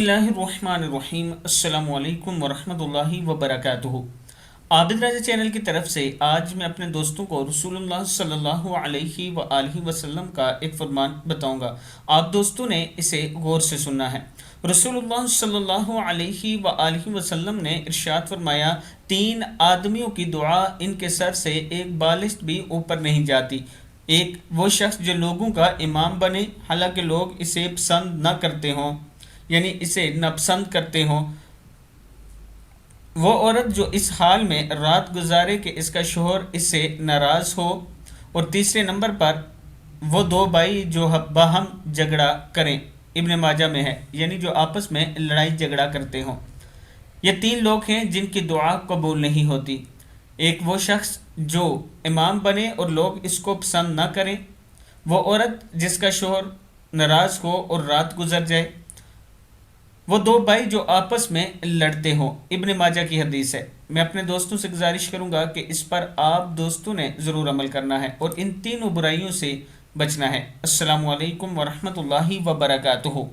बिस्मिल्लाहिर्रहमानिर्रहीम। अस्सलामु अलैकुम वरहमतुल्लाहि वबरकातुहू। आबिद राजा चैनल की तरफ से आज मैं अपने दोस्तों को रसूलुल्लाह सल्लल्लाहु अलैहि व आलिहि वसल्लम का एक फरमान बताऊंगा। आप दोस्तों ने इसे गौर से सुनना है। रसूलुल्लाह सल्लल्लाहु अलैहि व आलिहि वसल्लम ने इरशाद फरमाया, तीन आदमियों की दुआ इनके सर से एक बालिश भी ऊपर नहीं जाती। एक वो शख्स जो लोगों का इमाम बने, हालांकि लोग इसे पसंद न करते हों, यानी इसे नापसंद करते हों। वो औरत जो इस हाल में रात गुजारे कि इसका शोहर इससे नाराज़ हो। और तीसरे नंबर पर वो दो भाई जो बाहम झगड़ा करें, इब्न माजा में है, यानी जो आपस में लड़ाई झगड़ा करते हों। ये तीन लोग हैं जिनकी दुआ कबूल नहीं होती। एक वो शख्स जो इमाम बने और लोग इसको पसंद ना करें। वो औरत जिसका शोहर नाराज़ हो और रात गुजर जाए। वो दो भाई जो आपस में लड़ते हों। इब्न माजा की हदीस है। मैं अपने दोस्तों से गुजारिश करूंगा कि इस पर आप दोस्तों ने ज़रूर अमल करना है और इन तीनों बुराइयों से बचना है। अस्सलामु अलैकुम वरहमतुल्लाहि वबरकातुहू।